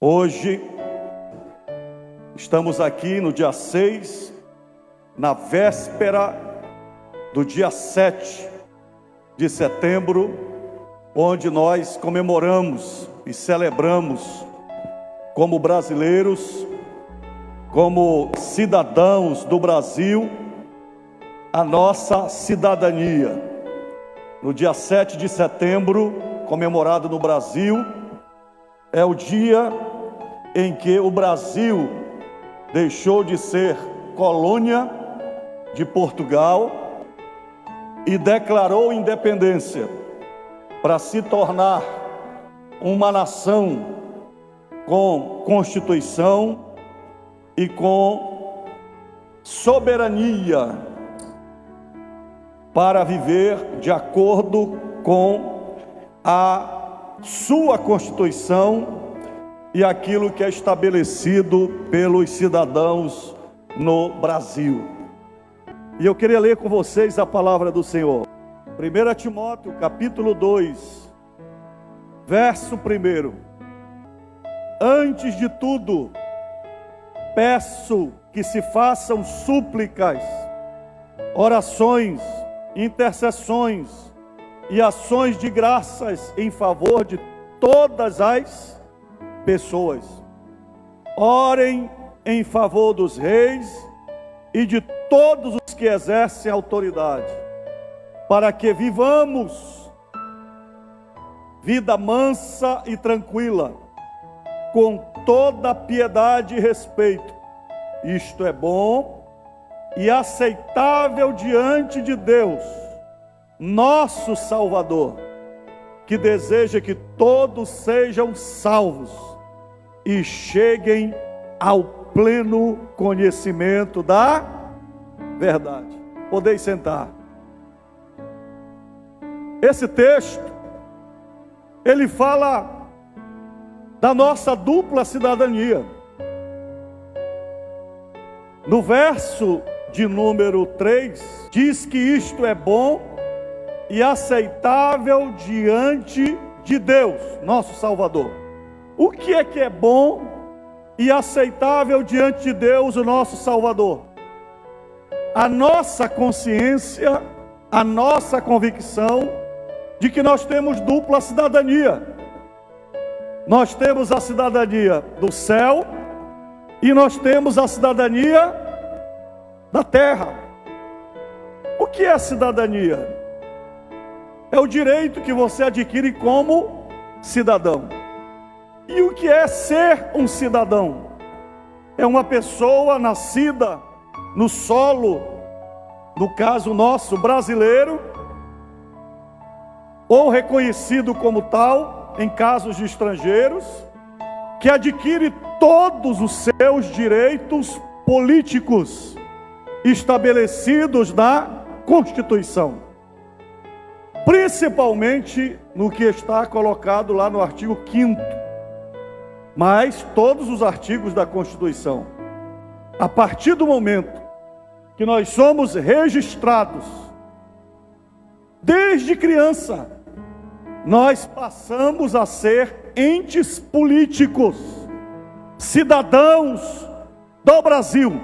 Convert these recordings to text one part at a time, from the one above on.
Hoje estamos aqui no dia 6, na véspera do dia 7 de setembro, onde nós comemoramos e celebramos como brasileiros, como cidadãos do Brasil, a nossa cidadania. No dia 7 de setembro, comemorado no Brasil, é o dia em que o Brasil deixou de ser colônia de Portugal e declarou independência para se tornar uma nação com Constituição e com soberania para viver de acordo com a sua Constituição e aquilo que é estabelecido pelos cidadãos no Brasil. E eu queria ler com vocês a palavra do Senhor. 1 Timóteo, capítulo 2, verso 1. Antes de tudo, peço que se façam súplicas, orações, intercessões e ações de graças em favor de todas as pessoas. Orem em favor dos reis e de todos os que exercem autoridade, para que vivamos vida mansa e tranquila, com toda piedade e respeito. Isto é bom e aceitável diante de Deus, nosso Salvador, que deseja que todos sejam salvos e cheguem ao pleno conhecimento da verdade. Podeis sentar. Esse texto, ele fala da nossa dupla cidadania. No verso de número 3, diz que isto é bom e aceitável diante de Deus, nosso Salvador. O que é bom e aceitável diante de Deus, o nosso Salvador? A nossa consciência, a nossa convicção de que nós temos dupla cidadania. Nós temos a cidadania do céu e nós temos a cidadania da terra. O que é cidadania? É o direito que você adquire como cidadão. E o que é ser um cidadão? É uma pessoa nascida no solo, no caso nosso, brasileiro, ou reconhecido como tal, em casos de estrangeiros, que adquire todos os seus direitos políticos estabelecidos na Constituição, principalmente no que está colocado lá no artigo 5º, mas todos os artigos da Constituição. A partir do momento que nós somos registrados, desde criança, nós passamos a ser entes políticos, cidadãos do Brasil.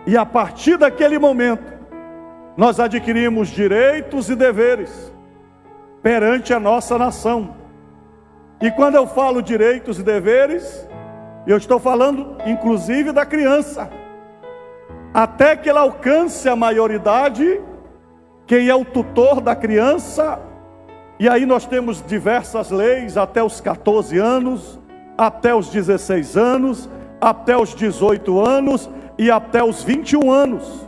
E a partir daquele momento, nós adquirimos direitos e deveres perante a nossa nação. E quando eu falo direitos e deveres, eu estou falando inclusive da criança. Até que ela alcance a maioridade, quem é o tutor da criança? E aí nós temos diversas leis, até os 14 anos, até os 16 anos, até os 18 anos e até os 21 anos.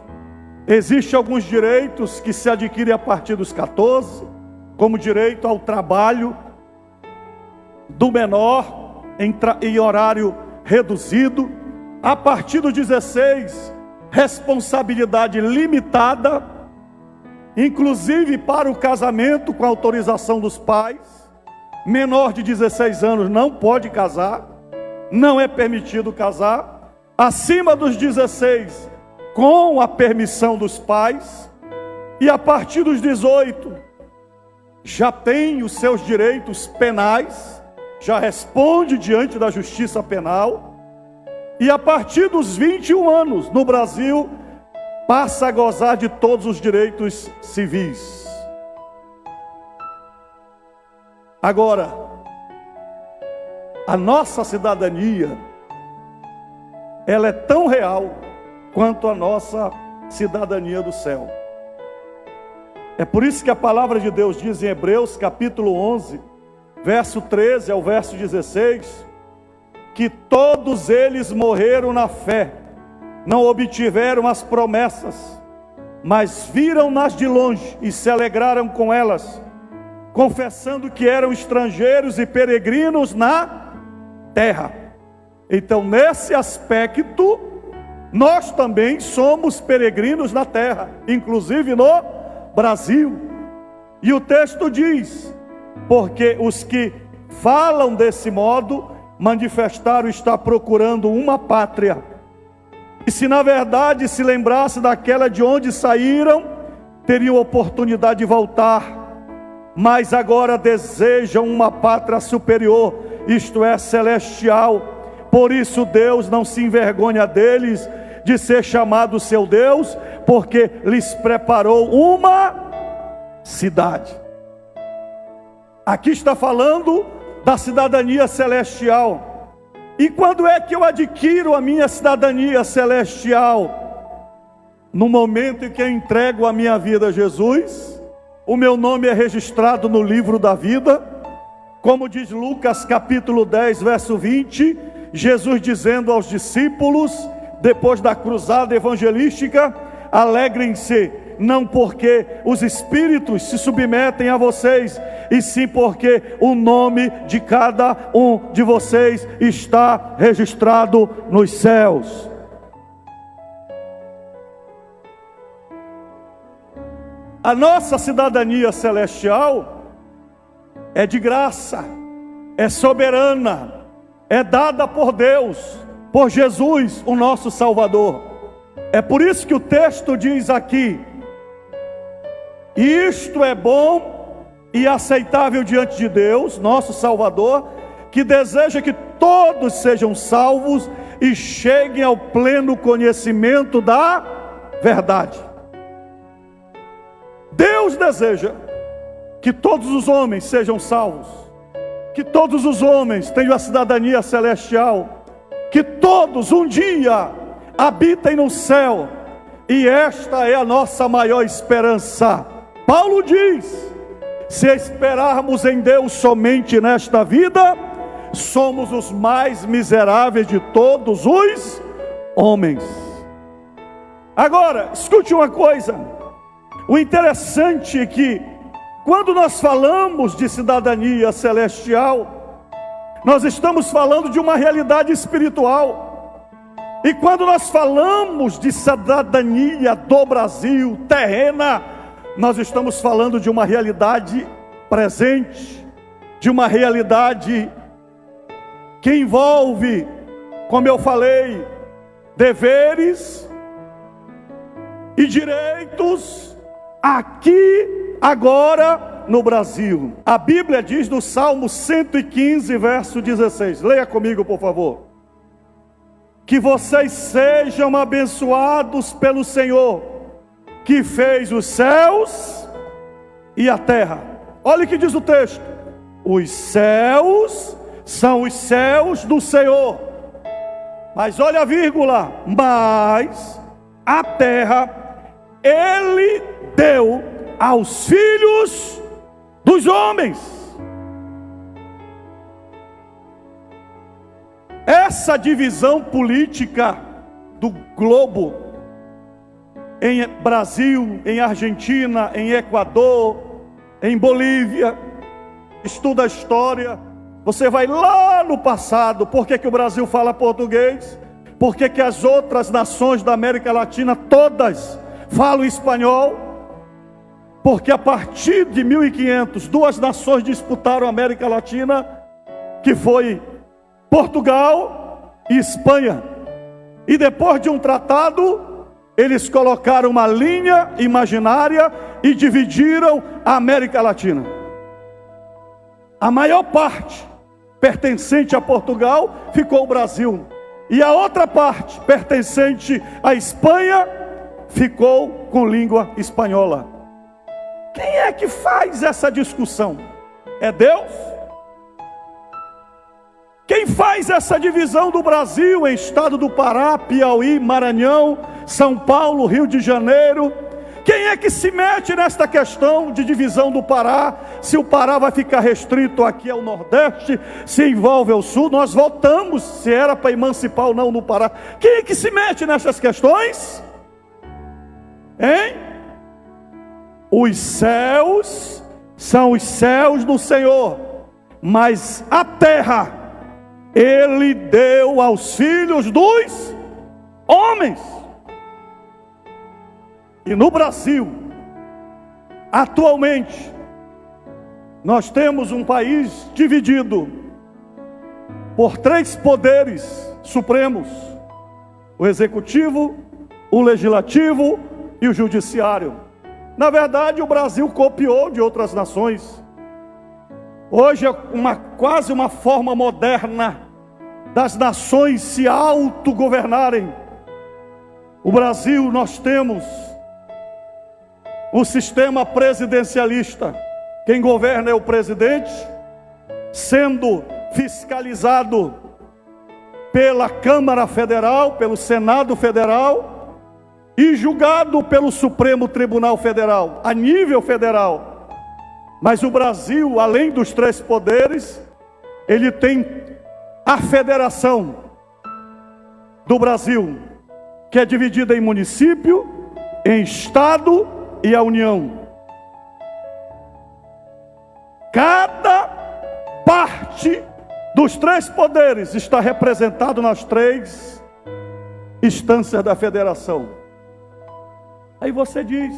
Existem alguns direitos que se adquirem a partir dos 14, como direito ao trabalho do menor em horário reduzido. A partir dos 16, responsabilidade limitada, inclusive para o casamento com autorização dos pais. Menor de 16 anos não pode casar, não é permitido casar. Acima dos 16, com a permissão dos pais. E a partir dos 18, já tem os seus direitos penais já responde diante da justiça penal, e a partir dos 21 anos, no Brasil, passa a gozar de todos os direitos civis. Agora, a nossa cidadania, ela é tão real quanto a nossa cidadania do céu. É por isso que a palavra de Deus diz em Hebreus capítulo 11, verso 13 ao verso 16, que todos eles morreram na fé, não obtiveram as promessas, mas viram-nas de longe e se alegraram com elas, confessando que eram estrangeiros e peregrinos na terra. Então, nesse aspecto, nós também somos peregrinos na terra, inclusive no Brasil. E o texto diz: porque os que falam desse modo manifestaram estar procurando uma pátria, e se na verdade se lembrasse daquela de onde saíram, teriam oportunidade de voltar, mas agora desejam uma pátria superior, isto é, celestial. Por isso Deus não se envergonha deles, de ser chamado seu Deus, porque lhes preparou uma cidade. Aqui está falando da cidadania celestial. E quando é que eu adquiro a minha cidadania celestial? No momento em que eu entrego a minha vida a Jesus, o meu nome é registrado no livro da vida, como diz Lucas capítulo 10, verso 20, Jesus dizendo aos discípulos, depois da cruzada evangelística: alegrem-se, não porque os espíritos se submetem a vocês, e sim porque o nome de cada um de vocês está registrado nos céus. A nossa cidadania celestial é de graça, é soberana, é dada por Deus, por Jesus, o nosso Salvador. É por isso que o texto diz aqui: isto é bom e aceitável diante de Deus, nosso Salvador, que deseja que todos sejam salvos e cheguem ao pleno conhecimento da verdade. Deus deseja que todos os homens sejam salvos, que todos os homens tenham a cidadania celestial, que todos um dia habitem no céu, e esta é a nossa maior esperança. Paulo diz: se esperarmos em Deus somente nesta vida, somos os mais miseráveis de todos os homens. Agora, escute uma coisa: o interessante é que, quando nós falamos de cidadania celestial, nós estamos falando de uma realidade espiritual. E quando nós falamos de cidadania do Brasil, terrena, nós estamos falando de uma realidade presente, de uma realidade que envolve, como eu falei, deveres e direitos aqui, agora, no Brasil. A Bíblia diz no Salmo 115, verso 16. Leia comigo, por favor. Que vocês sejam abençoados pelo Senhor, que fez os céus e a terra. Olha o que diz o texto: os céus são os céus do Senhor. Mas olha a vírgula: mas a terra Ele deu aos filhos dos homens. Essa divisão política do globo, em Brasil, em Argentina, em Equador, em Bolívia, estuda a história, você vai lá no passado. Por que o Brasil fala português? Por que as outras nações da América Latina todas falam espanhol? Porque a partir de 1500, duas nações disputaram a América Latina, que foi Portugal e Espanha. E depois de um tratado, eles colocaram uma linha imaginária e dividiram a América Latina. A maior parte pertencente a Portugal, ficou o Brasil. E a outra parte, pertencente à Espanha, ficou com língua espanhola. Quem é que faz essa discussão? É Deus? Quem faz essa divisão do Brasil em estado do Pará, Piauí, Maranhão, São Paulo, Rio de Janeiro? Quem é que se mete nesta questão de divisão do Pará? Se o Pará vai ficar restrito aqui ao Nordeste, se envolve ao Sul? Nós votamos se era para emancipar ou não no Pará. Quem é que se mete nessas questões? Hein? Os céus são os céus do Senhor, mas a terra Ele deu aos filhos dos homens. E no Brasil, atualmente, nós temos um país dividido por 3 poderes supremos: o executivo, o legislativo e o judiciário. Na verdade, o Brasil copiou de outras nações. Hoje é quase uma forma moderna das nações se autogovernarem. O Brasil, nós temos um sistema presidencialista. Quem governa é o presidente, sendo fiscalizado pela Câmara Federal, pelo Senado Federal e julgado pelo Supremo Tribunal Federal, a nível federal. Mas o Brasil, além dos 3 poderes, ele tem a Federação do Brasil, que é dividida em município, em estado e a União. Cada parte dos 3 poderes está representado nas 3 instâncias da federação. Aí você diz: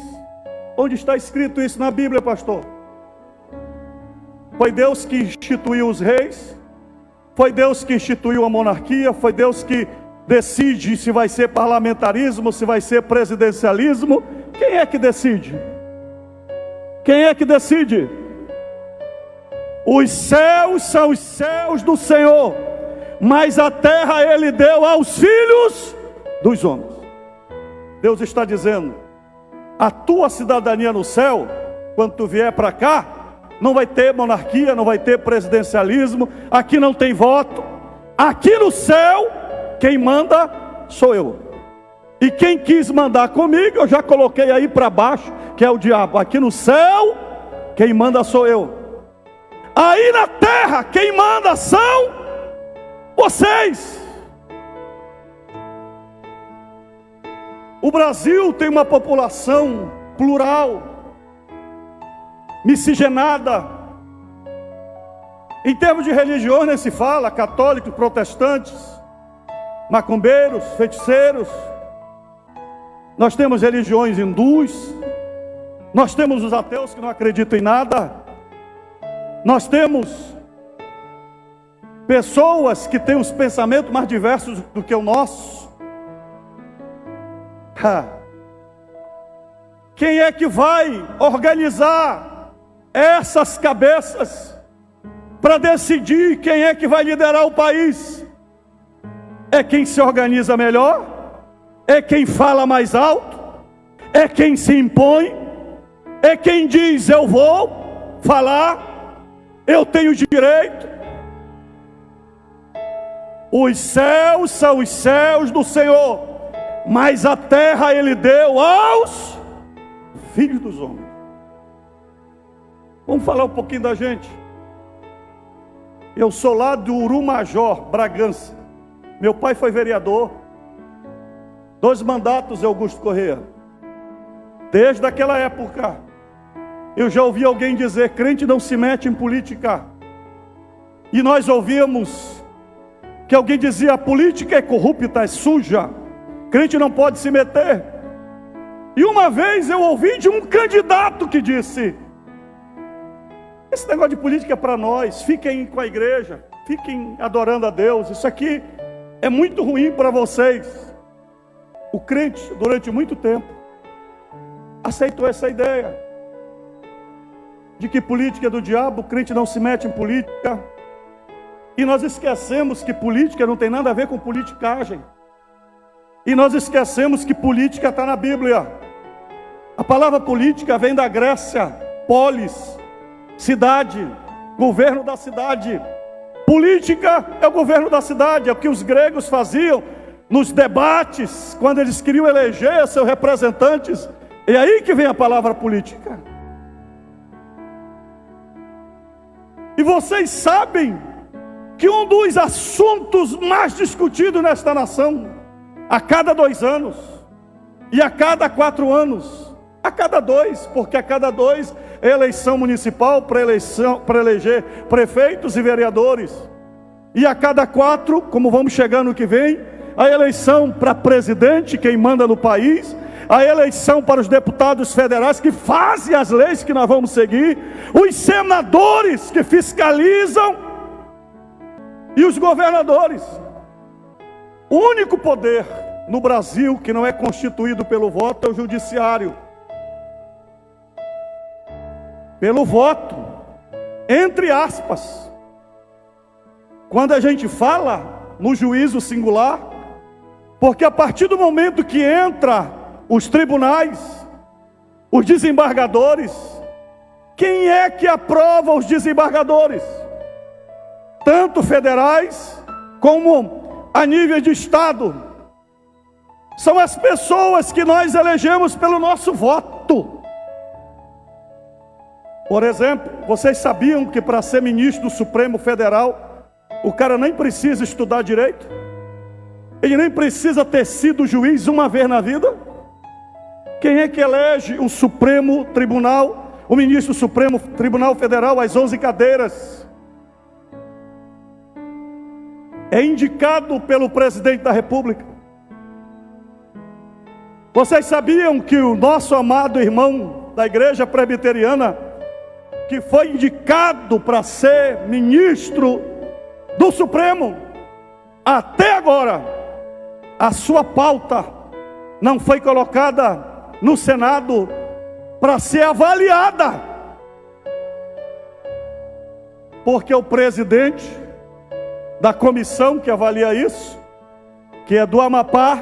onde está escrito isso na Bíblia, pastor? Foi Deus que instituiu os reis? Foi Deus que instituiu a monarquia? Foi Deus que decide se vai ser parlamentarismo, se vai ser presidencialismo? Quem é que decide? Quem é que decide? Os céus são os céus do Senhor, mas a terra Ele deu aos filhos dos homens. Deus está dizendo: a tua cidadania no céu, quando tu vier para cá, não vai ter monarquia, não vai ter presidencialismo, aqui não tem voto. Aqui no céu, quem manda sou eu. E quem quis mandar comigo, eu já coloquei aí para baixo, que é o diabo. Aqui no céu, quem manda sou eu. Aí na terra, quem manda são vocês. O Brasil tem uma população plural, miscigenada. Em termos de religião, nem se fala: católicos, protestantes, macumbeiros, feiticeiros. Nós temos religiões hindus, nós temos os ateus que não acreditam em nada, nós temos pessoas que têm os pensamentos mais diversos do que o nosso. Quem é que vai organizar essas cabeças para decidir quem é que vai liderar o país? É quem se organiza melhor? É quem fala mais alto? É quem se impõe? É quem diz: eu vou falar, eu tenho direito? Os céus são os céus do Senhor, mas a terra Ele deu aos filhos dos homens. Vamos falar um pouquinho da gente. Eu sou lá do Urumajor, Bragança. Meu pai foi vereador, 2 mandatos de Augusto Corrêa. Desde aquela época, eu já ouvi alguém dizer: crente não se mete em política. E nós ouvíamos que alguém dizia: a política é corrupta, é suja, crente não pode se meter. E uma vez eu ouvi de um candidato que disse: esse negócio de política é para nós, fiquem com a igreja, fiquem adorando a Deus, isso aqui é muito ruim para vocês. O crente, durante muito tempo, aceitou essa ideia de que política é do diabo, o crente não se mete em política. E nós esquecemos que política não tem nada a ver com politicagem. E nós esquecemos que política está na Bíblia. A palavra política vem da Grécia, polis, cidade, governo da cidade. Política é o governo da cidade, é o que os gregos faziam nos debates, quando eles queriam eleger seus representantes. É aí que vem a palavra política. E vocês sabem que um dos assuntos mais discutidos nesta nação, a cada 2 anos, e a cada 4 anos, a cada 2, porque a cada 2 é eleição municipal para eleger prefeitos e vereadores, e a cada 4, como vamos chegar no que vem, a eleição para presidente, quem manda no país, a eleição para os deputados federais que fazem as leis que nós vamos seguir, os senadores que fiscalizam e os governadores. O único poder no Brasil que não é constituído pelo voto é o judiciário. Pelo voto, entre aspas. Quando a gente fala no juízo singular, porque a partir do momento que entra os tribunais, os desembargadores, quem é que aprova os desembargadores? Tanto federais como a nível de estado. São as pessoas que nós elegemos pelo nosso voto. Por exemplo, vocês sabiam que para ser ministro do Supremo Federal, o cara nem precisa estudar direito? Ele nem precisa ter sido juiz uma vez na vida? Quem é que elege o Supremo Tribunal, o ministro do Supremo Tribunal Federal, as 11 cadeiras? É indicado pelo presidente da República. Vocês sabiam que o nosso amado irmão da igreja presbiteriana, que foi indicado para ser ministro do Supremo, até agora, a sua pauta não foi colocada no Senado para ser avaliada, porque o presidente da comissão que avalia isso, que é do Amapá,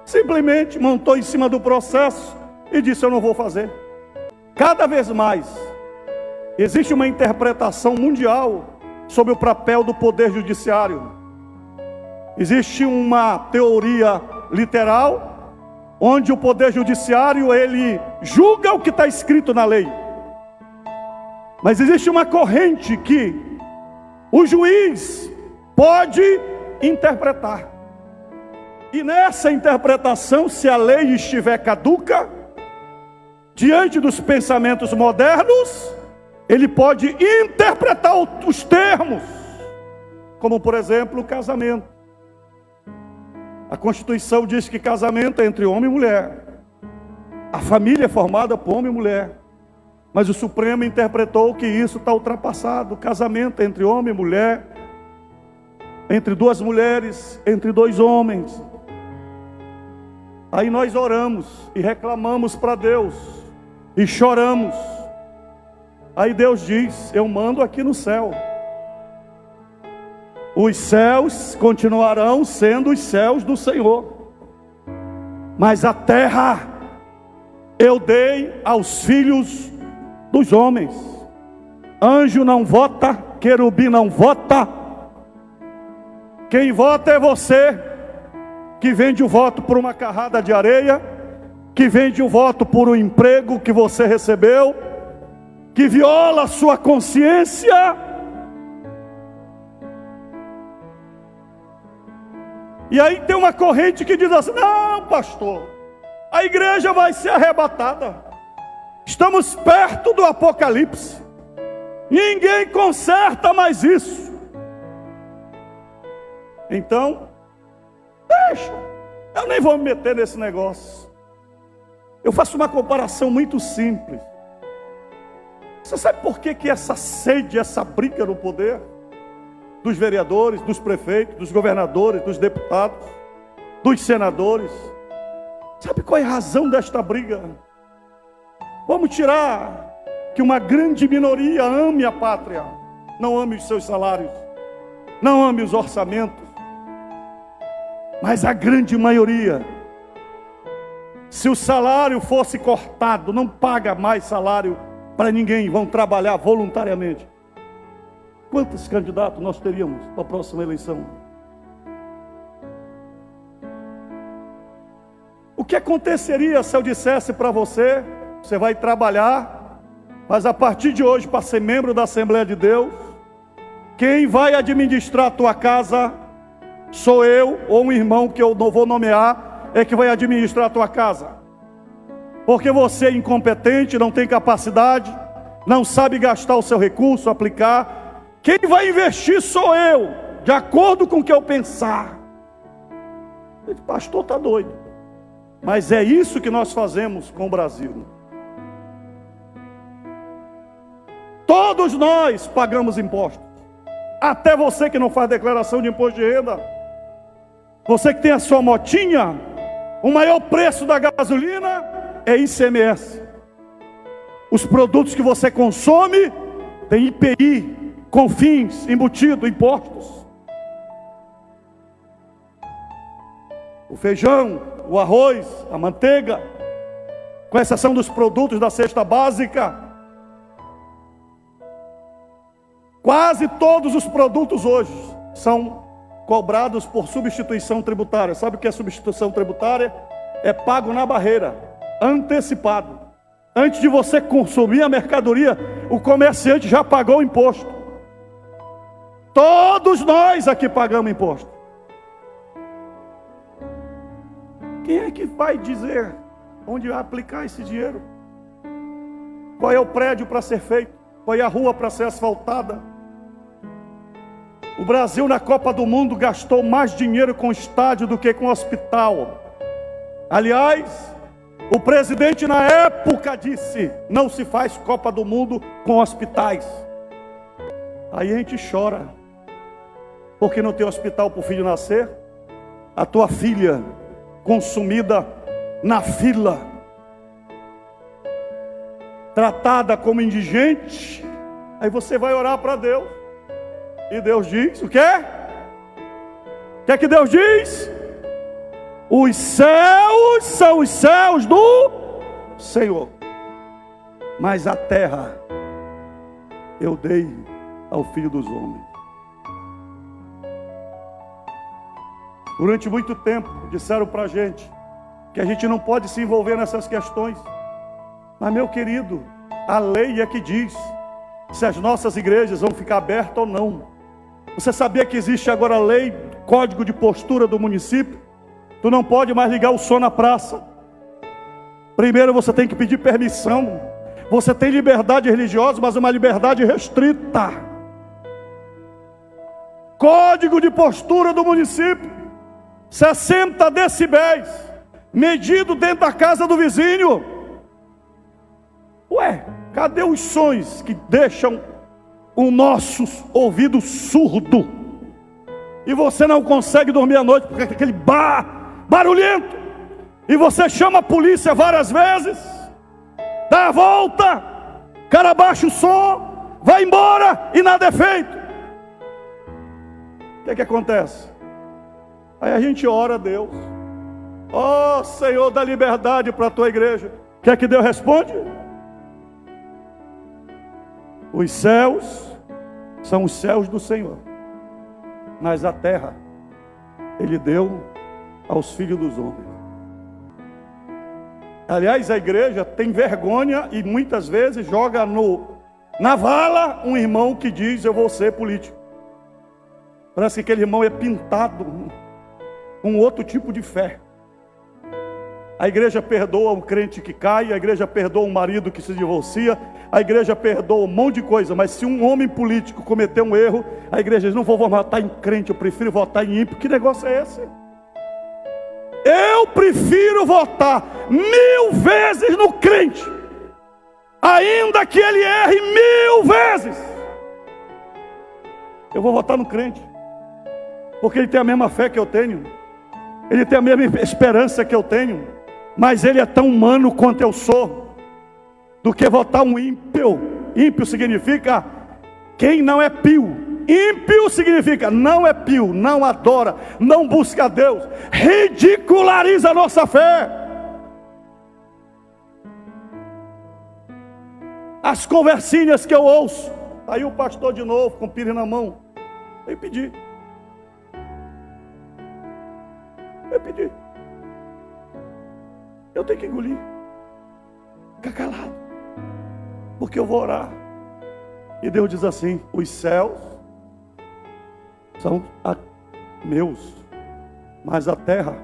simplesmente montou em cima do processo e disse: eu não vou fazer. Cada vez mais existe uma interpretação mundial sobre o papel do poder judiciário. Existe uma teoria literal onde o poder judiciário ele julga o que está escrito na lei. Mas existe uma corrente que o juiz pode interpretar. E nessa interpretação, se a lei estiver caduca, diante dos pensamentos modernos, ele pode interpretar os termos, como por exemplo o casamento. A Constituição diz que casamento é entre homem e mulher. A família é formada por homem e mulher. Mas o Supremo interpretou que isso está ultrapassado. O casamento é entre homem e mulher, entre 2 mulheres, entre 2 homens. Aí nós oramos e reclamamos para Deus e choramos. Aí Deus diz: eu mando aqui no céu. Os céus continuarão sendo os céus do Senhor, mas a terra eu dei aos filhos dos homens. Anjo não vota, querubim não vota. Quem vota é você, que vende o voto por uma carrada de areia, que vende o voto por um emprego que você recebeu, que viola a sua consciência. E aí tem uma corrente que diz assim: não, pastor, a igreja vai ser arrebatada. Estamos perto do Apocalipse. Ninguém conserta mais isso. Então, deixa. Eu nem vou me meter nesse negócio. Eu faço uma comparação muito simples. Você sabe por que essa sede, essa briga no poder? Dos vereadores, dos prefeitos, dos governadores, dos deputados, dos senadores. Sabe qual é a razão desta briga? Vamos tirar que uma grande minoria ame a pátria, não ame os seus salários. não ame os orçamentos, mas a grande maioria, se o salário fosse cortado, não paga mais salário para ninguém, vão trabalhar voluntariamente. Quantos candidatos nós teríamos para a próxima eleição? O que aconteceria se eu dissesse para você, você vai trabalhar, mas a partir de hoje, para ser membro da Assembleia de Deus, quem vai administrar a tua casa sou eu, ou um irmão que eu não vou nomear, é que vai administrar a tua casa. Porque você é incompetente, não tem capacidade, não sabe gastar o seu recurso, aplicar. Quem vai investir sou eu, de acordo com o que eu pensar. O pastor está doido. Mas é isso que nós fazemos com o Brasil. Todos nós pagamos impostos. Até você que não faz declaração de imposto de renda. Você que tem a sua motinha, o maior preço da gasolina é ICMS. Os produtos que você consome tem IPI, CONFINS, embutido, impostos. O feijão, o arroz, a manteiga, com exceção dos produtos da cesta básica, quase todos os produtos hoje são cobrados por substituição tributária. Sabe o que é substituição tributária? É pago na barreira, antecipado. Antes de você consumir a mercadoria, o comerciante já pagou o imposto. Todos nós aqui pagamos imposto. Quem é que vai dizer onde vai aplicar esse dinheiro? Qual é o prédio para ser feito? Qual é a rua para ser asfaltada? O Brasil na Copa do Mundo gastou mais dinheiro com estádio do que com hospital. Aliás, o presidente na época disse: não se faz Copa do Mundo com hospitais. Aí a gente chora, porque não tem hospital para o filho nascer. A tua filha consumida na fila, tratada como indigente. Aí você vai orar para Deus. E Deus diz, o quê? O que é que Deus diz? Os céus são os céus do Senhor, mas a terra eu dei ao Filho dos homens. Durante muito tempo disseram para a gente que a gente não pode se envolver nessas questões. Mas, meu querido, a lei é que diz se as nossas igrejas vão ficar abertas ou não. Você sabia que existe agora a lei, código de postura do município? Tu não pode mais ligar o som na praça. Primeiro você tem que pedir permissão. Você tem liberdade religiosa, mas uma liberdade restrita. Código de postura do município: 60 decibéis, medido dentro da casa do vizinho. Ué, cadê os sons que deixam o nosso ouvido surdo? E você não consegue dormir à noite porque aquele barulhento. E você chama a polícia várias vezes, dá a volta, cara baixa o som, vai embora e nada é feito. O que acontece? Aí a gente ora a Deus: ó Senhor, dá liberdade para a tua igreja. O que é que Deus responde? Os céus são os céus do Senhor, mas a terra Ele deu aos filhos dos homens. Aliás, a igreja tem vergonha e muitas vezes joga na vala um irmão que diz: eu vou ser político. Parece que aquele irmão é pintado com outro tipo de fé. A igreja perdoa o crente que cai, a igreja perdoa o marido que se divorcia, a igreja perdoa um monte de coisa, mas se um homem político cometer um erro, a igreja diz: não vou votar em crente, eu prefiro votar em ímpio. Que negócio é esse? Eu prefiro votar 1000 vezes no crente, ainda que ele erre 1000 vezes. Eu vou votar no crente, porque ele tem a mesma fé que eu tenho, ele tem a mesma esperança que eu tenho, mas ele é tão humano quanto eu sou, do que votar um ímpio. Ímpio significa quem não é pio, Ímpio significa não é pio, não adora, não busca a Deus, ridiculariza a nossa fé. As conversinhas que eu ouço, aí o pastor de novo com o pire na mão, eu pedi. Eu tenho que engolir, ficar calado, porque eu vou orar. E Deus diz assim: os céus são meus, mas a terra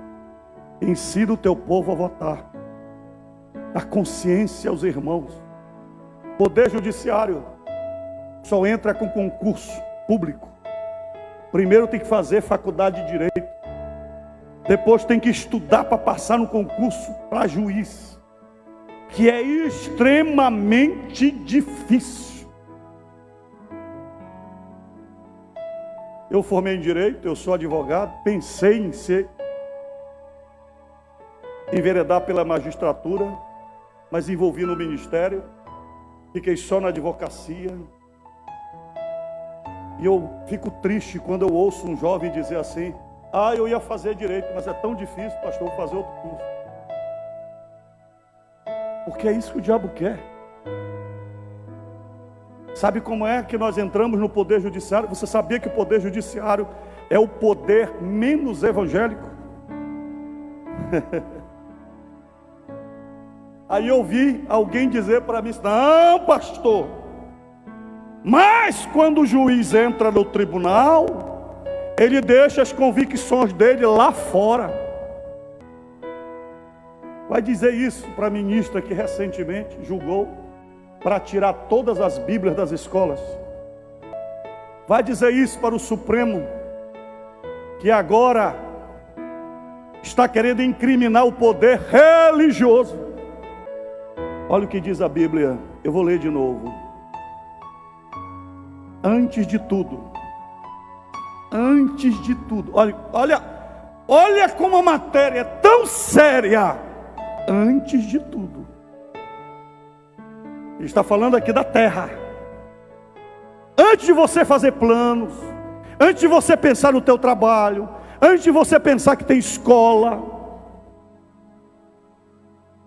ensina o teu povo a votar. A consciência aos irmãos. Poder judiciário só entra com concurso público. Primeiro tem que fazer faculdade de direito, depois tem que estudar para passar no concurso para juiz, que é extremamente difícil. Eu formei em direito, eu sou advogado, pensei em enveredar pela magistratura, mas envolvi no ministério, fiquei só na advocacia. E eu fico triste quando eu ouço um jovem dizer assim: ah, eu ia fazer direito, mas é tão difícil, pastor, vou fazer outro curso. Porque é isso que o diabo quer. Sabe como é que nós entramos no poder judiciário? Você sabia que o poder judiciário é o poder menos evangélico? Aí eu vi alguém dizer para mim: não, pastor, mas quando o juiz entra no tribunal, ele deixa as convicções dele lá fora. Vai dizer isso para a ministra que recentemente julgou para tirar todas as Bíblias das escolas. Vai dizer isso para o Supremo, que agora está querendo incriminar o poder religioso. Olha o que diz a Bíblia, eu vou ler de novo. Antes de tudo, olha como a matéria é tão séria. Antes de tudo, ele está falando aqui da terra. Antes de você fazer planos, antes de você pensar no teu trabalho, antes de você pensar que tem escola,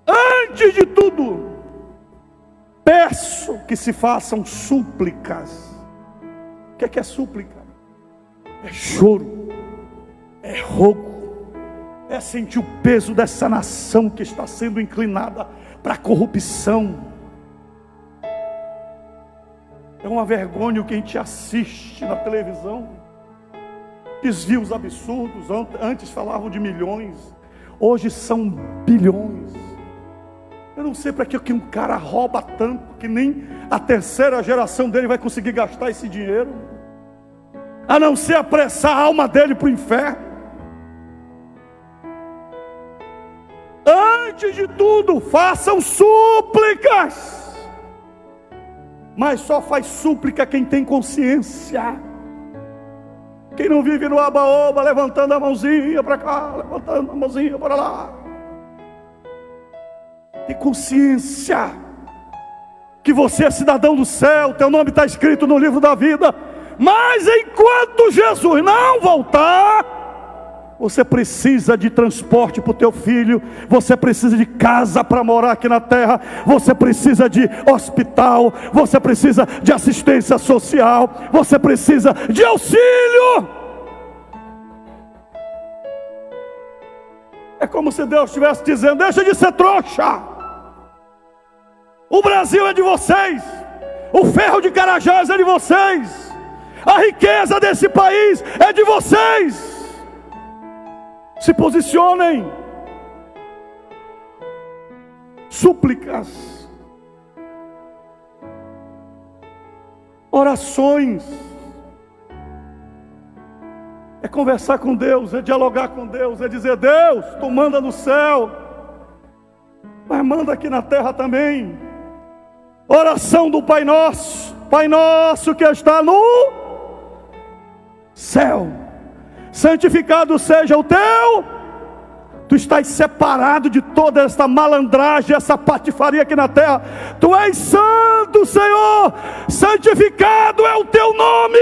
antes de tudo, peço que se façam súplicas. O que é súplica? É choro, é rogo, é sentir o peso dessa nação que está sendo inclinada para a corrupção. É uma vergonha o que a gente assiste na televisão. Desvios absurdos. Antes falavam de milhões, hoje são bilhões. Eu não sei para que um cara rouba tanto que nem a terceira geração dele vai conseguir gastar esse dinheiro, a não ser apressar a alma dele para o inferno. Antes de tudo, façam súplicas. Mas só faz súplica quem tem consciência. Quem não vive no aba-oba, levantando a mãozinha para cá, levantando a mãozinha para lá. Tem consciência que você é cidadão do céu, teu nome está escrito no livro da vida. Mas enquanto Jesus não voltar, você precisa de transporte para o teu filho, você precisa de casa para morar aqui na terra, você precisa de hospital, você precisa de assistência social, você precisa de auxílio. É como se Deus estivesse dizendo: deixa de ser trouxa, o Brasil é de vocês, o ferro de Carajás é de vocês, a riqueza desse país é de vocês. Se posicionem. Súplicas, orações, é conversar com Deus, é dialogar com Deus, é dizer: Deus, tu manda no céu, mas manda aqui na terra também. Oração do Pai Nosso que está no céu, santificado seja o teu. Tu estás separado de toda esta malandragem, essa patifaria aqui na terra. Tu és santo, Senhor, santificado é o teu nome.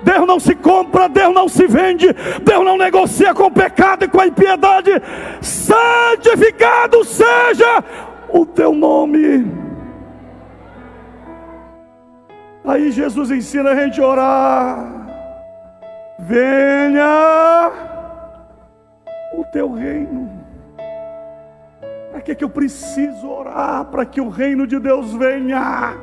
Deus não se compra, Deus não se vende, Deus não negocia com o pecado e com a impiedade. Santificado seja o teu nome. Aí Jesus ensina a gente a orar: venha o teu reino. Para que eu preciso orar? Para que o reino de Deus venha.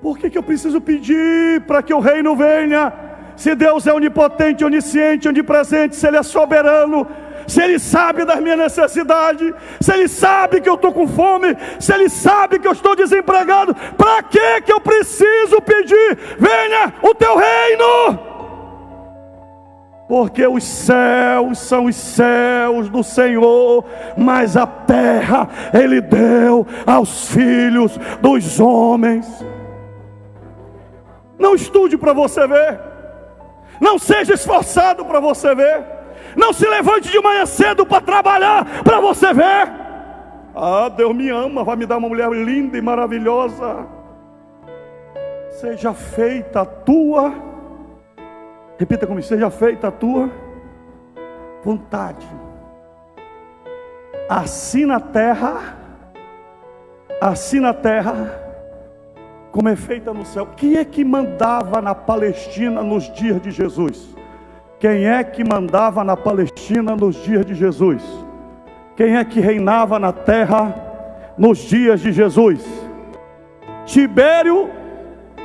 Por que eu preciso pedir para que o reino venha? Se Deus é onipotente, onisciente, onipresente, se Ele é soberano, se Ele sabe das minhas necessidades, se Ele sabe que eu estou com fome, se Ele sabe que eu estou desempregado, para que eu preciso pedir? Venha o teu reino. Porque os céus são os céus do Senhor, mas a terra Ele deu aos filhos dos homens. Não estude para você ver, não seja esforçado para você ver, não se levante de manhã cedo para trabalhar para você ver. Ah, Deus me ama, vai me dar uma mulher linda e maravilhosa. Seja feita a tua, repita comigo, seja feita a tua vontade, assim na terra como é feita no céu. Quem é que mandava na Palestina nos dias de Jesus? Quem é que mandava na Palestina nos dias de Jesus? Quem é que reinava na terra nos dias de Jesus? Tibério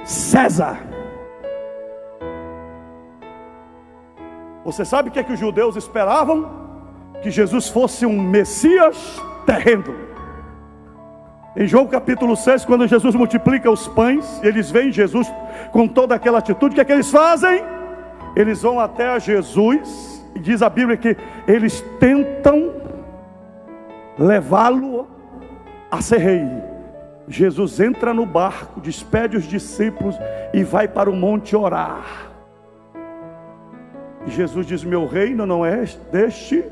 César. Você sabe o que é que os judeus esperavam? Que Jesus fosse um Messias terreno. Em João capítulo 6, quando Jesus multiplica os pães, eles veem Jesus com toda aquela atitude, o que é que eles fazem? Eles vão até a Jesus, e diz a Bíblia que eles tentam levá-lo a ser rei. Jesus entra no barco, despede os discípulos e vai para o monte orar. E Jesus diz: meu reino não é deste.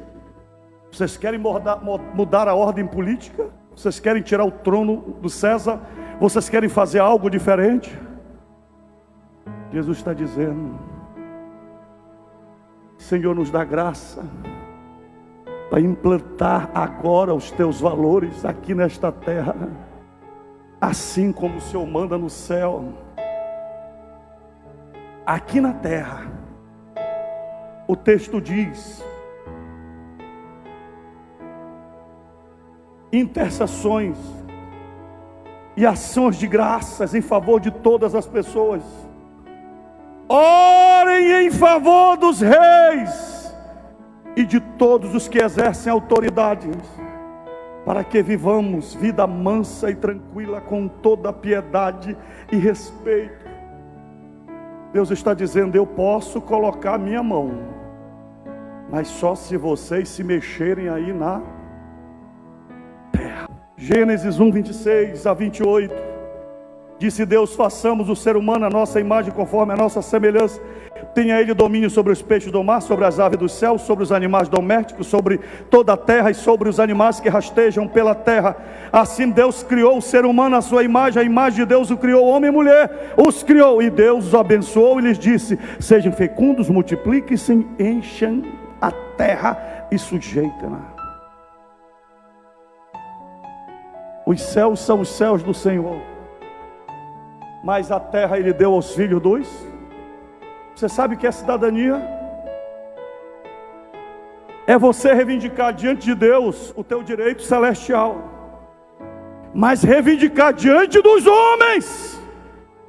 Vocês querem mudar a ordem política? Vocês querem tirar o trono do César? Vocês querem fazer algo diferente? Jesus está dizendo: Senhor, nos dá graça para implantar agora os teus valores aqui nesta terra, assim como o Senhor manda no céu. Aqui na terra, o texto diz: intercessões e ações de graças em favor de todas as pessoas. Orem em favor dos reis e de todos os que exercem autoridade, para que vivamos vida mansa e tranquila, com toda piedade e respeito. Deus está dizendo: eu posso colocar a minha mão, mas só se vocês se mexerem aí na terra. Gênesis 1, 26 a 28. Disse Deus: façamos o ser humano a nossa imagem, conforme a nossa semelhança. Tenha ele domínio sobre os peixes do mar, sobre as aves do céu, sobre os animais domésticos, sobre toda a terra e sobre os animais que rastejam pela terra. Assim Deus criou o ser humano à sua imagem, a imagem de Deus o criou, homem e mulher os criou. E Deus os abençoou e lhes disse: sejam fecundos, multipliquem-se, encham a terra e sujeitem-na. Os céus são os céus do Senhor, mas a terra Ele deu aos filhos dos... Você sabe o que é cidadania? É você reivindicar diante de Deus o teu direito celestial, mas reivindicar diante dos homens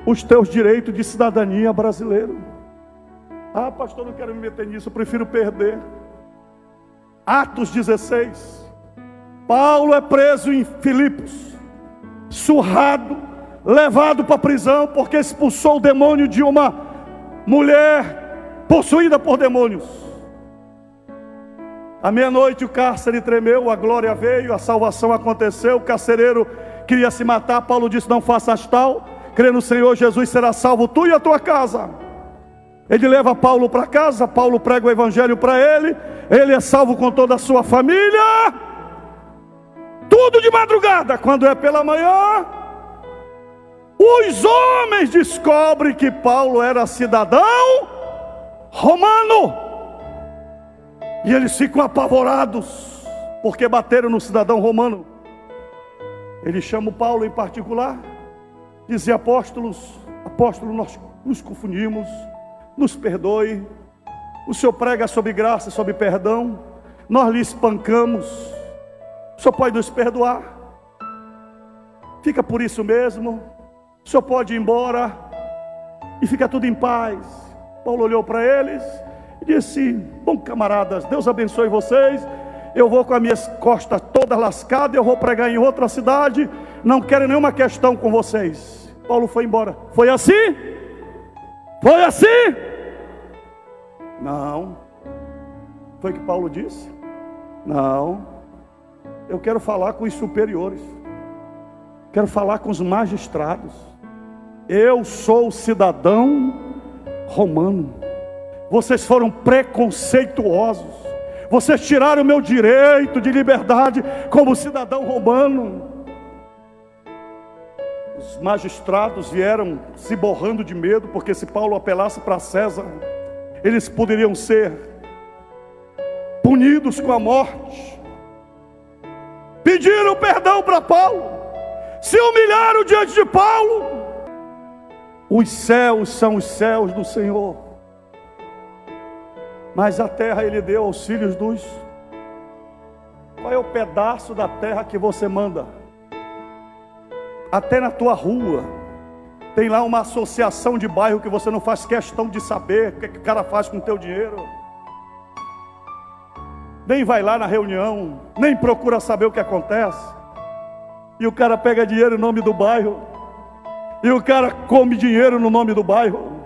os teus direitos de cidadania brasileiro. Ah, pastor, não quero me meter nisso, eu prefiro perder. Atos 16. Paulo é preso em Filipos, surrado, levado para a prisão, porque expulsou o demônio de uma mulher possuída por demônios. À meia-noite o cárcere tremeu, a glória veio, a salvação aconteceu. O carcereiro queria se matar. Paulo disse: não faças tal, crê no Senhor Jesus, será salvo tu e a tua casa. Ele leva Paulo para casa, Paulo prega o evangelho para ele, ele é salvo com toda a sua família. Tudo de madrugada. Quando é pela manhã, Os homens descobrem que Paulo era cidadão romano. E eles ficam apavorados, porque bateram no cidadão romano. Ele chama o Paulo em particular, dizia: apóstolo, nós nos confundimos, nos perdoe. O Senhor prega sobre graça, sobre perdão. Nós lhe espancamos. O Senhor pode nos perdoar. Fica por isso mesmo. O Senhor pode ir embora e fica tudo em paz. Paulo olhou para eles e disse: bom, camaradas, Deus abençoe vocês. Eu vou com as minhas costas todas lascadas, eu vou pregar em outra cidade, não quero nenhuma questão com vocês. Paulo foi embora. Foi assim? Foi assim? Não. Foi o que Paulo disse? Não. Eu quero falar com os superiores, quero falar com os magistrados. Eu sou cidadão romano. Vocês foram preconceituosos. Vocês tiraram o meu direito de liberdade como cidadão romano. Os magistrados vieram se borrando de medo, porque se Paulo apelasse para César, eles poderiam ser punidos com a morte. Pediram perdão para Paulo, se humilharam diante de Paulo. Os céus são os céus do Senhor, mas a terra Ele deu aos filhos dos... Qual é o pedaço da terra que você manda? Até na tua rua tem lá uma associação de bairro que você não faz questão de saber o que o cara faz com o teu dinheiro. Nem vai lá na reunião, nem procura saber o que acontece. E o cara pega dinheiro em nome do bairro, e o cara come dinheiro no nome do bairro.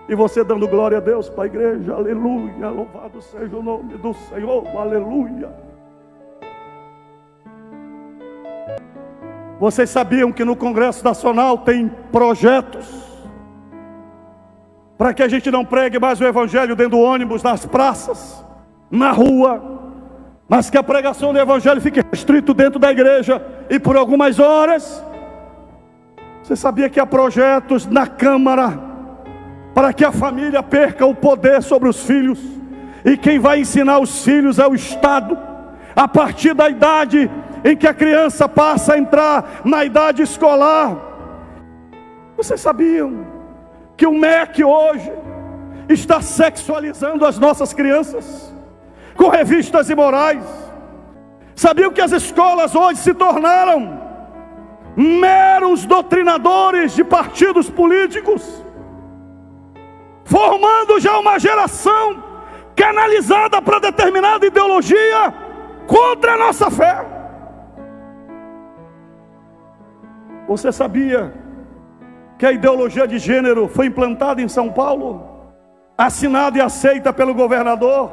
E você dando glória a Deus para a igreja, aleluia, louvado seja o nome do Senhor, aleluia. Vocês sabiam que no Congresso Nacional tem projetos para que a gente não pregue mais o Evangelho dentro do ônibus, nas praças, na rua, mas que a pregação do Evangelho fique restrito dentro da igreja e por algumas horas? Você sabia que há projetos na Câmara para que a família perca o poder sobre os filhos, e quem vai ensinar os filhos é o Estado, a partir da idade em que a criança passa a entrar na idade escolar? Vocês sabiam que o MEC hoje está sexualizando as nossas crianças com revistas imorais? Sabiam que as escolas hoje se tornaram meros doutrinadores de partidos políticos, formando já uma geração canalizada para determinada ideologia contra a nossa fé? Você sabia que a ideologia de gênero foi implantada em São Paulo, assinada e aceita pelo governador,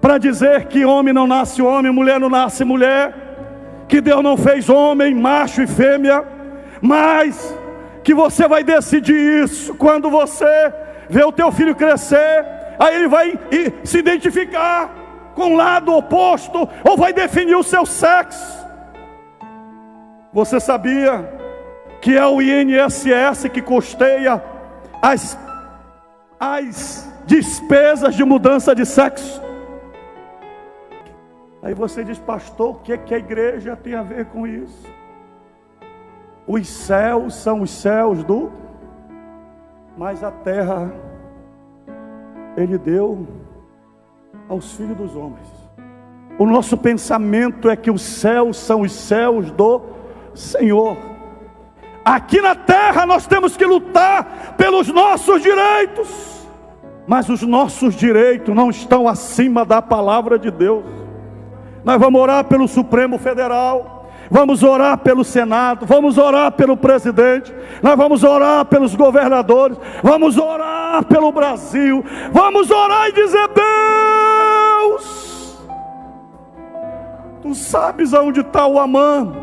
para dizer que homem não nasce homem, mulher não nasce mulher, que Deus não fez homem, macho e fêmea, mas que você vai decidir isso quando você vê o teu filho crescer, aí ele vai se identificar com o lado oposto, ou vai definir o seu sexo. Você sabia que é o INSS que custeia as despesas de mudança de sexo? Aí você diz: pastor, o que é que a igreja tem a ver com isso? Os céus são os céus do... Mas a terra Ele deu aos filhos dos homens. O nosso pensamento é que os céus são os céus do Senhor. Aqui na terra nós temos que lutar pelos nossos direitos, mas os nossos direitos não estão acima da palavra de Deus. Nós vamos orar pelo Supremo Federal, vamos orar pelo Senado, vamos orar pelo presidente, nós vamos orar pelos governadores, vamos orar pelo Brasil, vamos orar e dizer: Deus, Tu sabes aonde está o Amã,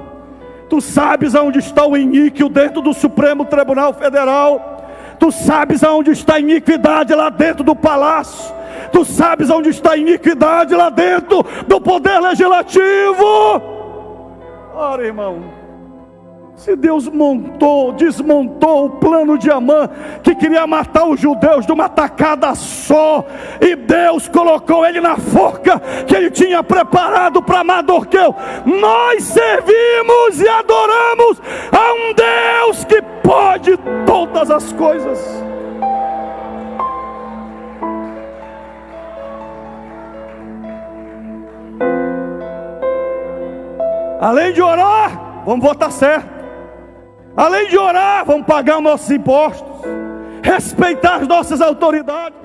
Tu sabes aonde está o iníquo dentro do Supremo Tribunal Federal, Tu sabes aonde está a iniquidade lá dentro do palácio, Tu sabes onde está a iniquidade lá dentro do poder legislativo. Ora, irmão, Se Deus desmontou o plano de Amã, que queria matar os judeus de uma tacada só, e Deus colocou ele na forca que ele tinha preparado para Mardoqueu, nós servimos e adoramos a um Deus que pode todas as coisas. Além de orar, vamos votar certo. Além de orar, vamos pagar os nossos impostos, respeitar as nossas autoridades,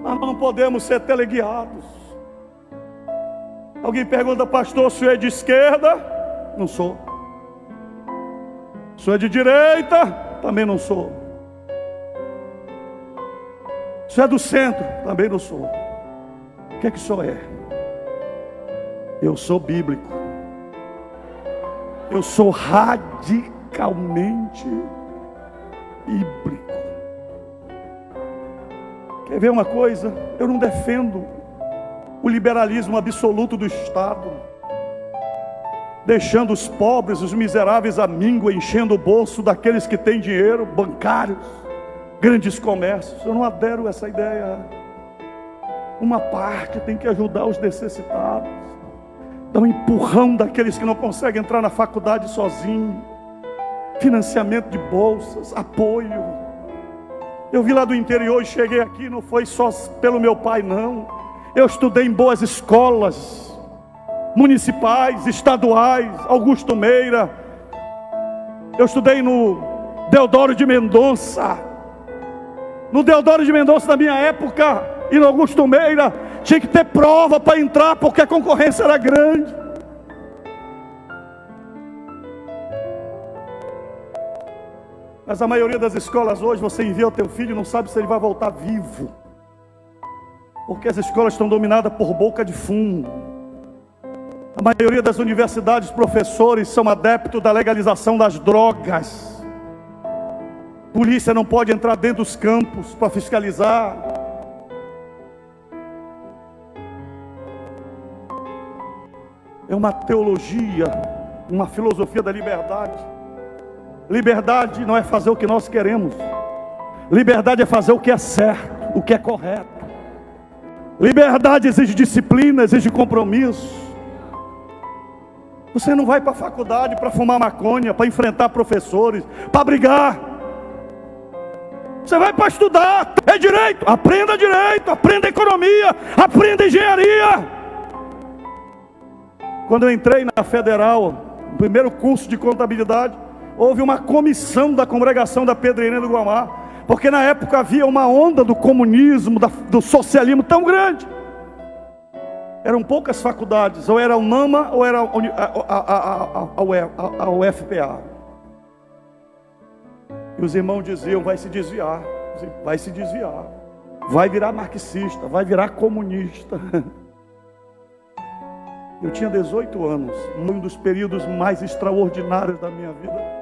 mas não podemos ser teleguiados. Alguém pergunta, pastor, o senhor é de esquerda? Não sou. O senhor é de direita? Também não sou. O senhor é do centro? Também não sou. O que é que o senhor é? Eu sou bíblico. Eu sou radicalmente bíblico. Quer ver uma coisa? Eu não defendo o liberalismo absoluto do Estado, deixando os pobres, os miseráveis à míngua, enchendo o bolso daqueles que têm dinheiro, bancários, grandes comércios. Eu não adero a essa ideia. Uma parte tem que ajudar os necessitados, dar um empurrão daqueles que não conseguem entrar na faculdade sozinho, financiamento de bolsas, apoio. Eu vi lá do interior e cheguei aqui, não foi só pelo meu pai não. Eu estudei em boas escolas municipais, estaduais, Augusto Meira. Eu estudei no Deodoro de Mendonça. No Deodoro de Mendonça, na minha época, e no Augusto Meira, tinha que ter prova para entrar, porque a concorrência era grande. Mas a maioria das escolas hoje, você envia o teu filho e não sabe se ele vai voltar vivo, porque as escolas estão dominadas por boca de fumo. A maioria das universidades, professores são adeptos da legalização das drogas. Polícia não pode entrar dentro dos campos para fiscalizar. É uma teologia, uma filosofia da liberdade. Liberdade não é fazer o que nós queremos. Liberdade é fazer o que é certo, o que é correto. Liberdade exige disciplina, exige compromisso. Você não vai para a faculdade para fumar maconha, para enfrentar professores, para brigar. Você vai para estudar, é direito, aprenda economia, aprenda engenharia. Quando eu entrei na Federal, no primeiro curso de contabilidade, houve uma comissão da congregação da Pedreirinha do Guamá, porque na época havia uma onda do comunismo, do socialismo tão grande. Eram poucas faculdades, ou era a UNAMA ou era a UFPA. E os irmãos diziam, vai se desviar, vai virar marxista, vai virar comunista. Eu tinha 18 anos, num dos períodos mais extraordinários da minha vida.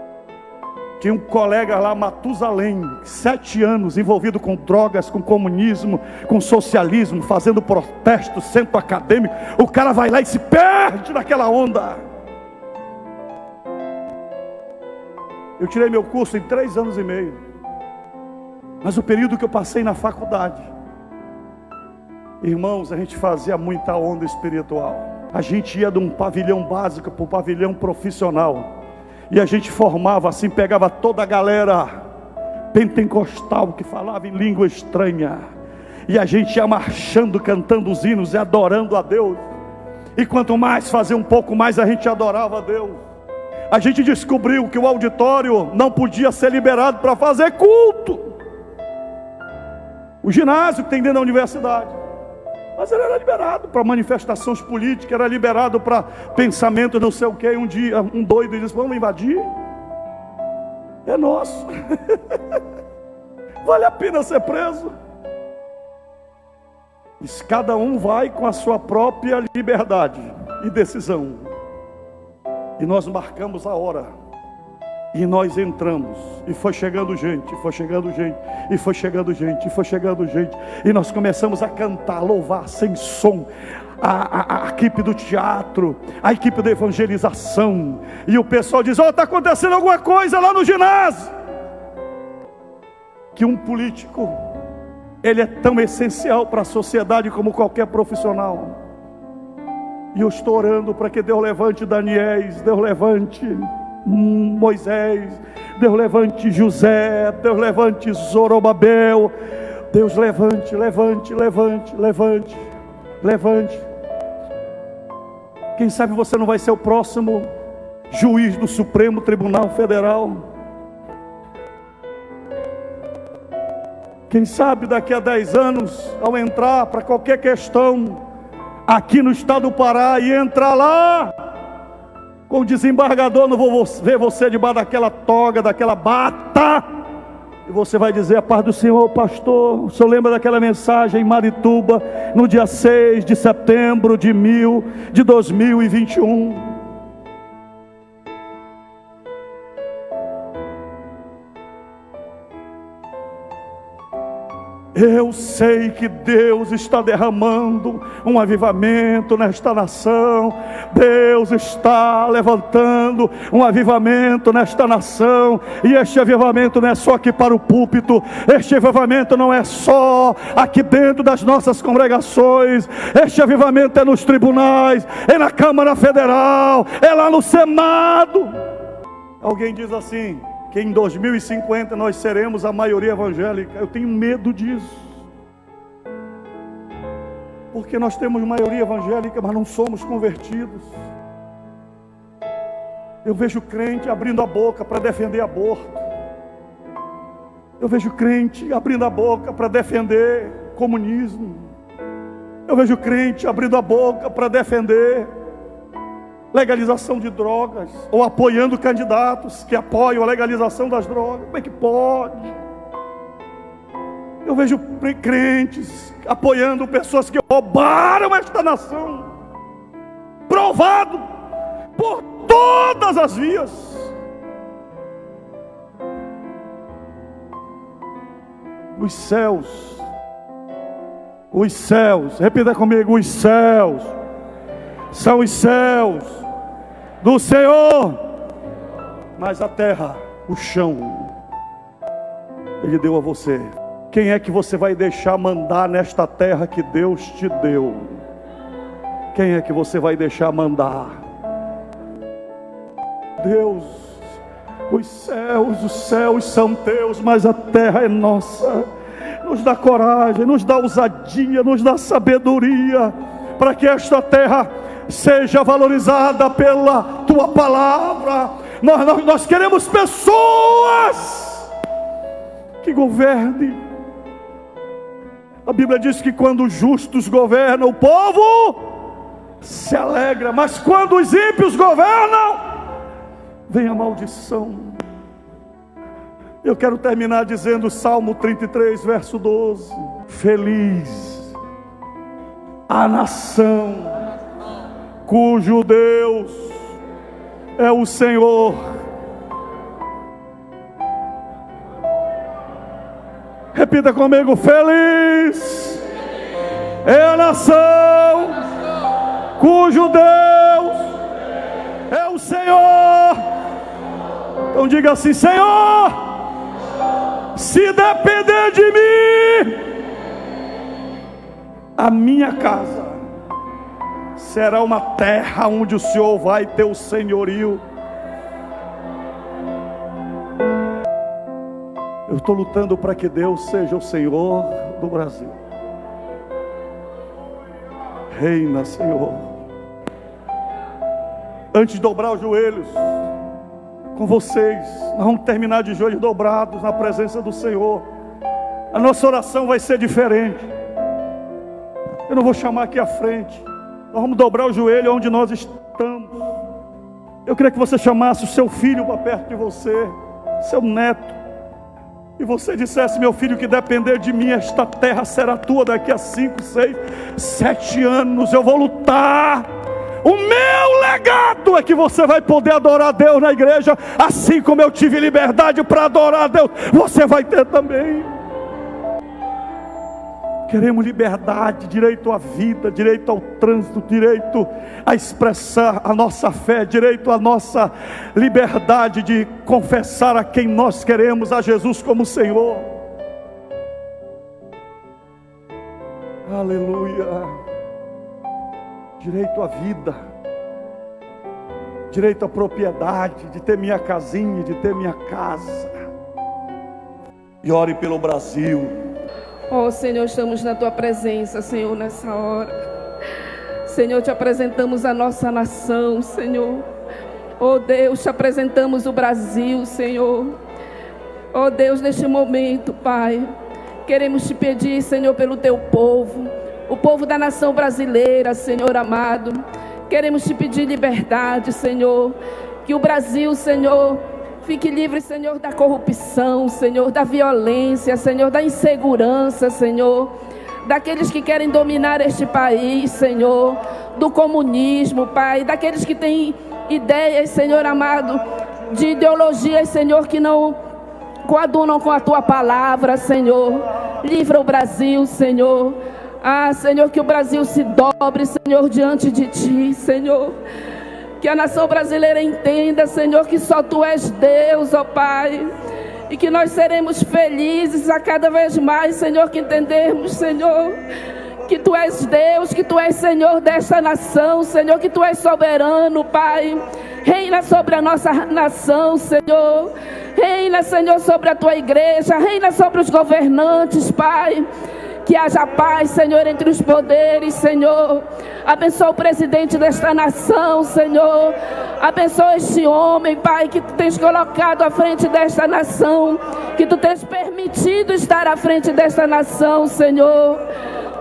Tinha um colega lá, Matusalém, 7 anos, envolvido com drogas, com comunismo, com socialismo, fazendo protestos, centro acadêmico. O cara vai lá e se perde naquela onda. Eu tirei meu curso em 3 anos e meio. Mas o período que eu passei na faculdade, irmãos, a gente fazia muita onda espiritual. A gente ia de um pavilhão básico para o pavilhão profissional. E a gente formava assim, pegava toda a galera pentecostal que falava em língua estranha. E a gente ia marchando, cantando os hinos e adorando a Deus. E quanto mais fazia um pouco mais, a gente adorava a Deus. A gente descobriu que o auditório não podia ser liberado para fazer culto. O ginásio que tem dentro da universidade. Mas ele era liberado para manifestações políticas, era liberado para pensamento não sei o que. Um dia um doido disse, vamos invadir? É nosso. Vale a pena ser preso? Mas cada um vai com a sua própria liberdade e decisão. E nós marcamos a hora. E nós entramos, e foi chegando gente, foi chegando gente, e foi chegando gente, e foi chegando gente, e nós começamos a cantar, louvar sem som. A equipe do teatro, a equipe da evangelização, e o pessoal diz: está acontecendo alguma coisa lá no ginásio. Que um político, ele é tão essencial para a sociedade como qualquer profissional. E eu estou orando para que Deus levante Daniéis, Deus levante Moisés, Deus levante José, Deus levante Zorobabel, Deus levante. Quem sabe você não vai ser o próximo juiz do Supremo Tribunal Federal. Quem sabe daqui a 10 anos, ao entrar para qualquer questão aqui no estado do Pará e entrar lá com o desembargador, não vou ver você debaixo daquela toga, daquela bata, e você vai dizer: a paz do Senhor, pastor. O senhor lembra daquela mensagem em Marituba, no dia 6 de setembro de 2021? Eu sei que Deus está derramando um avivamento nesta nação. Deus está levantando um avivamento nesta nação. E este avivamento não é só aqui para o púlpito. Este avivamento não é só aqui dentro das nossas congregações. Este avivamento é nos tribunais, é na Câmara Federal, é lá no Senado. Alguém diz assim, que em 2050 nós seremos a maioria evangélica. Eu tenho medo disso, porque nós temos maioria evangélica, mas não somos convertidos. Eu vejo crente abrindo a boca para defender aborto. Eu vejo crente abrindo a boca para defender comunismo. Eu vejo crente abrindo a boca para defender legalização de drogas, ou apoiando candidatos que apoiam a legalização das drogas. Como é que pode? Eu vejo crentes apoiando pessoas que roubaram esta nação, provado por todas as vias. Os céus, repita comigo: os céus são os céus do Senhor, mas a terra, o chão, Ele deu a você. Quem é que você vai deixar mandar nesta terra que Deus te deu? Quem é que você vai deixar mandar? Deus, os céus são teus, mas a terra é nossa. Nos dá coragem, nos dá ousadia, nos dá sabedoria, para que esta terra seja valorizada pela tua palavra. Nós queremos pessoas que governem. A Bíblia diz que quando os justos governam, o povo se alegra, mas quando os ímpios governam, vem a maldição. Eu quero terminar dizendo o Salmo 33, verso 12: feliz a nação cujo Deus é o Senhor. Repita comigo: feliz é a nação cujo Deus é o Senhor. Então diga assim: Senhor, se depender de mim, a minha casa será uma terra onde o Senhor vai ter o senhorio. Eu estou lutando para que Deus seja o Senhor do Brasil. Reina, Senhor. Antes de dobrar os joelhos com vocês, nós vamos terminar de joelhos dobrados na presença do Senhor. A nossa oração vai ser diferente. Eu não vou chamar aqui à frente. Nós vamos dobrar o joelho onde nós estamos. Eu queria que você chamasse o seu filho para perto de você, seu neto, e você dissesse: meu filho, que depender de mim, esta terra será tua daqui a 5, 6, 7 anos. Eu vou lutar O meu legado é que você vai poder adorar a Deus na igreja, assim como eu tive liberdade para adorar a Deus, você vai ter também. Queremos liberdade, direito à vida, direito ao trânsito, direito a expressar a nossa fé, direito à nossa liberdade de confessar a quem nós queremos, a Jesus como Senhor. Aleluia. Direito à vida, direito à propriedade, de ter minha casinha, de ter minha casa. E ore pelo Brasil. Oh Senhor, estamos na Tua presença, Senhor, nessa hora. Senhor, te apresentamos a nossa nação, Senhor. Oh Deus, te apresentamos o Brasil, Senhor. Oh Deus, neste momento, Pai, queremos te pedir, Senhor, pelo Teu povo, o povo da nação brasileira, Senhor amado. Queremos te pedir liberdade, Senhor. Que o Brasil, Senhor, fique livre, Senhor, da corrupção, Senhor, da violência, Senhor, da insegurança, Senhor, daqueles que querem dominar este país, Senhor, do comunismo, Pai, daqueles que têm ideias, Senhor amado, de ideologias, Senhor, que não coadunam com a Tua palavra, Senhor. Livra o Brasil, Senhor. Ah, Senhor, que o Brasil se dobre, Senhor, diante de Ti, Senhor. Que a nação brasileira entenda, Senhor, que só Tu és Deus, ó Pai. E que nós seremos felizes a cada vez mais, Senhor, que entendermos, Senhor, que Tu és Deus, que Tu és Senhor desta nação, Senhor, que Tu és soberano, Pai. Reina sobre a nossa nação, Senhor. Reina, Senhor, sobre a Tua igreja. Reina sobre os governantes, Pai. Que haja paz, Senhor, entre os poderes, Senhor. Abençoa o presidente desta nação, Senhor. Abençoa este homem, Pai, que Tu tens colocado à frente desta nação, que Tu tens permitido estar à frente desta nação, Senhor.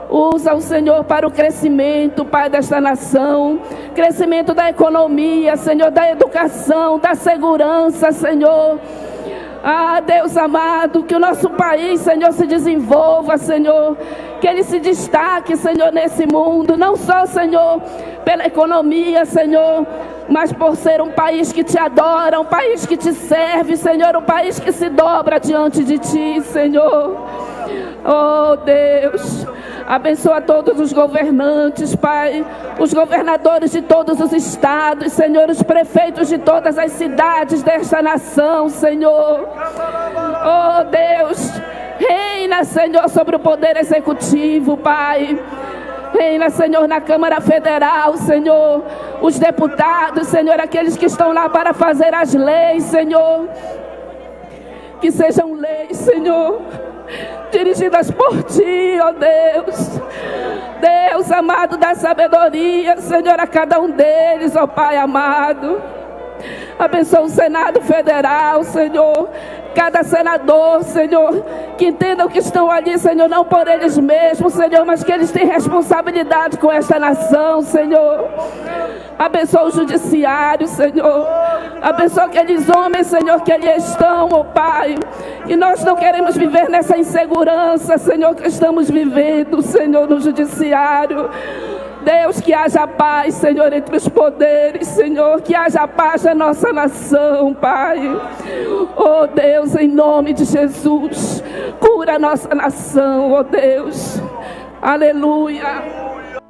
Usa o Senhor para o crescimento, Pai, desta nação. Crescimento da economia, Senhor, da educação, da segurança, Senhor. Ah, Deus amado, que o nosso país, Senhor, se desenvolva, Senhor. Que ele se destaque, Senhor, nesse mundo. Não só, Senhor, pela economia, Senhor, mas por ser um país que Te adora, um país que Te serve, Senhor. Um país que se dobra diante de Ti, Senhor. Oh, Deus, abençoa todos os governantes, Pai. Os governadores de todos os estados, Senhor. Os prefeitos de todas as cidades desta nação, Senhor. Oh, Deus, reina, Senhor, sobre o poder executivo, Pai. Reina, Senhor, na Câmara Federal, Senhor. Os deputados, Senhor, aqueles que estão lá para fazer as leis, Senhor. Que sejam leis, Senhor, dirigidas por Ti, ó Deus. Deus amado, da sabedoria, Senhor, a cada um deles, ó Pai amado. Abençoa o Senado Federal, Senhor. Cada senador, Senhor, que entendam que estão ali, Senhor, não por eles mesmos, Senhor, mas que eles têm responsabilidade com esta nação, Senhor. Abençoa o judiciário, Senhor. Abençoa aqueles homens, Senhor, que ali estão, ó Pai. E nós não queremos viver nessa insegurança, Senhor, que estamos vivendo, Senhor, no judiciário. Deus, que haja paz, Senhor, entre os poderes, Senhor. Que haja paz na nossa nação, Pai. Oh Deus, em nome de Jesus, cura a nossa nação, oh Deus. Aleluia.